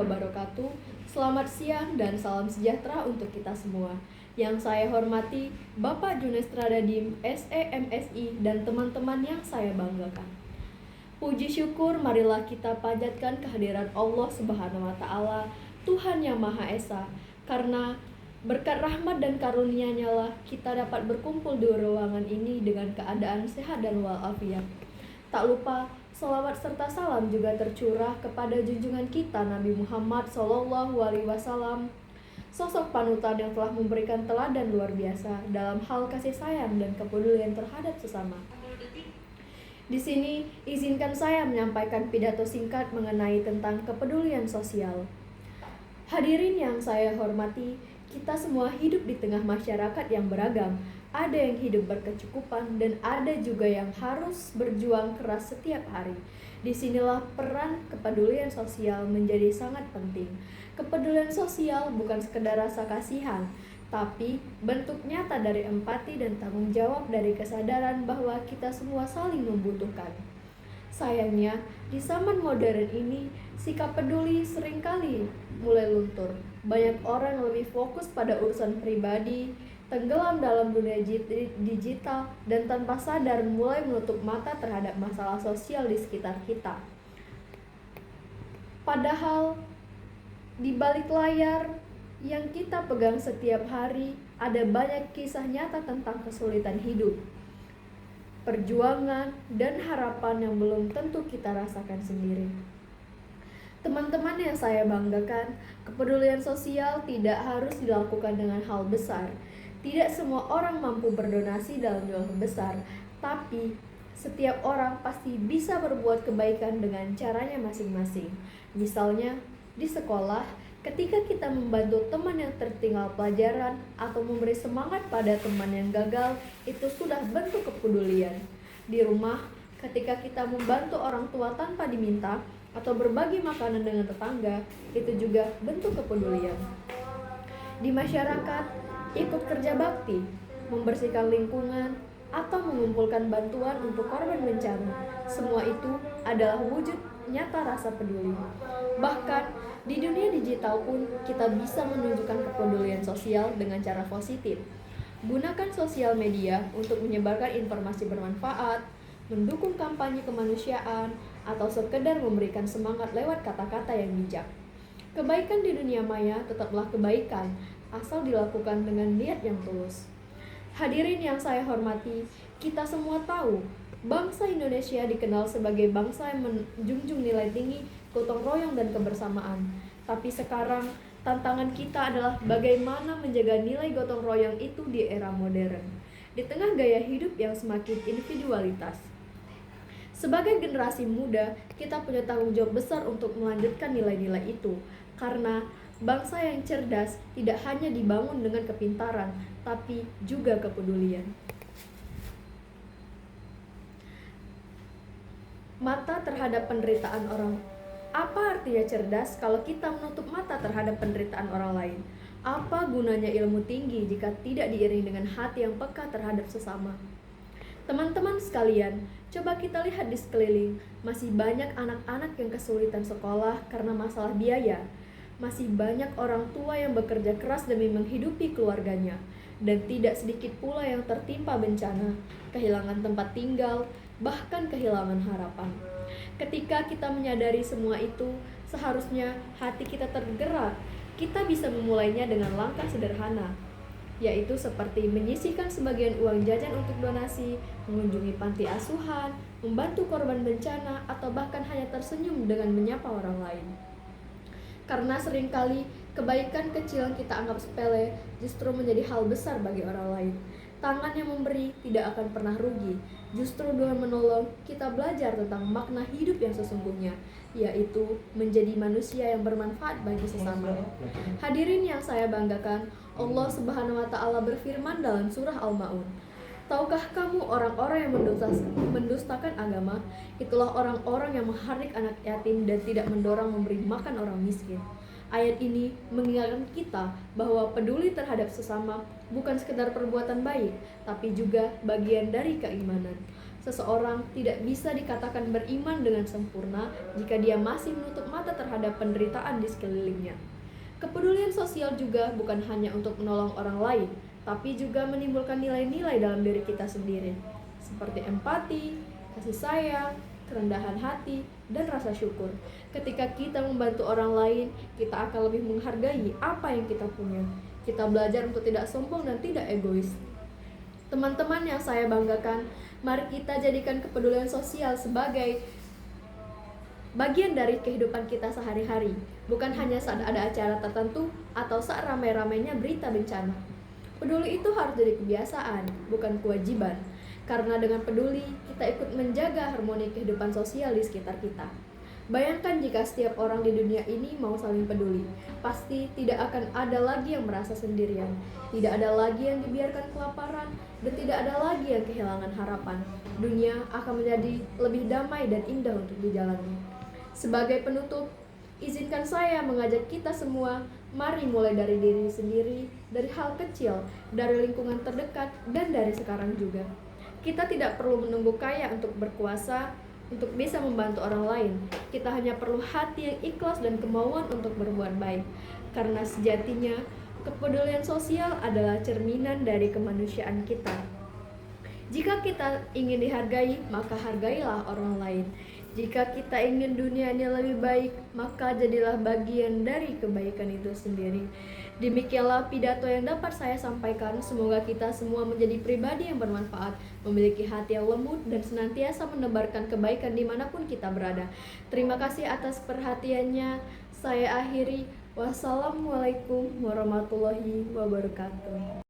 wabarakatuh. Selamat siang dan salam sejahtera untuk kita semua. Yang saya hormati Bapak Junestra Dadim, SEMSI, dan teman-teman yang saya banggakan. Puji syukur marilah kita panjatkan kehadiran Allah Subhanahu wa Ta'ala, Tuhan yang Maha Esa, karena berkat rahmat dan karunia-Nya lah kita dapat berkumpul di ruangan ini dengan keadaan sehat dan walafiat. Tak lupa, salawat serta salam juga tercurah kepada junjungan kita Nabi Muhammad SAW, sosok panutan yang telah memberikan teladan luar biasa dalam hal kasih sayang dan kepedulian terhadap sesama. Di sini, izinkan saya menyampaikan pidato singkat mengenai tentang kepedulian sosial. Hadirin yang saya hormati, kita semua hidup di tengah masyarakat yang beragam. Ada yang hidup berkecukupan dan ada juga yang harus berjuang keras setiap hari. Disinilah peran kepedulian sosial menjadi sangat penting. Kepedulian sosial bukan sekedar rasa kasihan, tapi bentuk nyata dari empati dan tanggung jawab dari kesadaran bahwa kita semua saling membutuhkan. Sayangnya, di zaman modern ini, sikap peduli seringkali mulai luntur. Banyak orang lebih fokus pada urusan pribadi, tenggelam dalam dunia digital, dan tanpa sadar mulai menutup mata terhadap masalah sosial di sekitar kita. Padahal, di balik layar yang kita pegang setiap hari, ada banyak kisah nyata tentang kesulitan hidup, perjuangan, dan harapan yang belum tentu kita rasakan sendiri. Teman-teman yang saya banggakan, kepedulian sosial tidak harus dilakukan dengan hal besar. Tidak semua orang mampu berdonasi dalam jumlah besar, tapi setiap orang pasti bisa berbuat kebaikan dengan caranya masing-masing. Misalnya, di sekolah, ketika kita membantu teman yang tertinggal pelajaran atau memberi semangat pada teman yang gagal, itu sudah bentuk kepedulian. Di rumah, ketika kita membantu orang tua tanpa diminta atau berbagi makanan dengan tetangga, itu juga bentuk kepedulian. Di masyarakat, ikut kerja bakti, membersihkan lingkungan, atau mengumpulkan bantuan untuk korban bencana. Semua itu adalah wujud nyata rasa peduli. Bahkan di dunia digital pun kita bisa menunjukkan kepedulian sosial dengan cara positif. Gunakan sosial media untuk menyebarkan informasi bermanfaat, mendukung kampanye kemanusiaan, atau sekedar memberikan semangat lewat kata-kata yang bijak. Kebaikan di dunia maya tetaplah kebaikan, asal dilakukan dengan niat yang tulus. Hadirin yang saya hormati, kita semua tahu, bangsa Indonesia dikenal sebagai bangsa yang menjunjung nilai tinggi gotong royong dan kebersamaan. Tapi sekarang, tantangan kita adalah bagaimana menjaga nilai gotong royong itu di era modern, di tengah gaya hidup yang semakin individualitas. Sebagai generasi muda, kita punya tanggung jawab besar untuk melanjutkan nilai-nilai itu, karena bangsa yang cerdas tidak hanya dibangun dengan kepintaran, tapi juga kepedulian. Mata terhadap penderitaan orang. Apa artinya cerdas kalau kita menutup mata terhadap penderitaan orang lain? Apa gunanya ilmu tinggi jika tidak diiringi dengan hati yang peka terhadap sesama? Teman-teman sekalian, coba kita lihat di sekeliling, masih banyak anak-anak yang kesulitan sekolah karena masalah biaya. Masih banyak orang tua yang bekerja keras demi menghidupi keluarganya, dan tidak sedikit pula yang tertimpa bencana, kehilangan tempat tinggal, bahkan kehilangan harapan. Ketika kita menyadari semua itu, seharusnya hati kita tergerak. Kita bisa memulainya dengan langkah sederhana, yaitu seperti menyisihkan sebagian uang jajan untuk donasi, mengunjungi panti asuhan, membantu korban bencana, atau bahkan hanya tersenyum dengan menyapa orang lain. Karena seringkali kebaikan kecil yang kita anggap sepele justru menjadi hal besar bagi orang lain. Tangan yang memberi tidak akan pernah rugi. Justru dengan menolong, kita belajar tentang makna hidup yang sesungguhnya, yaitu menjadi manusia yang bermanfaat bagi sesama. Hadirin yang saya banggakan, Allah Subhanahu wa Ta'ala berfirman dalam surah Al-Ma'un, tahukah kamu orang-orang yang mendustakan agama? Itulah orang-orang yang menghardik anak yatim dan tidak mendorong memberi makan orang miskin. Ayat ini mengingatkan kita bahwa peduli terhadap sesama bukan sekedar perbuatan baik, tapi juga bagian dari keimanan. Seseorang tidak bisa dikatakan beriman dengan sempurna jika dia masih menutup mata terhadap penderitaan di sekelilingnya. Kepedulian sosial juga bukan hanya untuk menolong orang lain, tapi juga menimbulkan nilai-nilai dalam diri kita sendiri, seperti empati, kasih sayang, kerendahan hati, dan rasa syukur. Ketika kita membantu orang lain, kita akan lebih menghargai apa yang kita punya. Kita belajar untuk tidak sombong dan tidak egois. Teman-teman yang saya banggakan, mari kita jadikan kepedulian sosial sebagai bagian dari kehidupan kita sehari-hari, bukan hanya saat ada acara tertentu atau saat ramai-ramainya berita bencana. Peduli itu harus jadi kebiasaan, bukan kewajiban. Karena dengan peduli, kita ikut menjaga harmoni kehidupan sosial di sekitar kita. Bayangkan jika setiap orang di dunia ini mau saling peduli, pasti tidak akan ada lagi yang merasa sendirian, tidak ada lagi yang dibiarkan kelaparan, dan tidak ada lagi yang kehilangan harapan. Dunia akan menjadi lebih damai dan indah untuk dijalani. Sebagai penutup, izinkan saya mengajak kita semua, mari mulai dari diri sendiri, dari hal kecil, dari lingkungan terdekat, dan dari sekarang juga. Kita tidak perlu menunggu kaya untuk berkuasa, untuk bisa membantu orang lain. Kita hanya perlu hati yang ikhlas dan kemauan untuk berbuat baik. Karena sejatinya, kepedulian sosial adalah cerminan dari kemanusiaan kita. Jika kita ingin dihargai, maka hargailah orang lain. Jika kita ingin dunia ini lebih baik, maka jadilah bagian dari kebaikan itu sendiri. Demikianlah pidato yang dapat saya sampaikan. Semoga kita semua menjadi pribadi yang bermanfaat, memiliki hati yang lembut, dan senantiasa menebarkan kebaikan dimanapun kita berada. Terima kasih atas perhatiannya. Saya akhiri. Wassalamualaikum warahmatullahi wabarakatuh.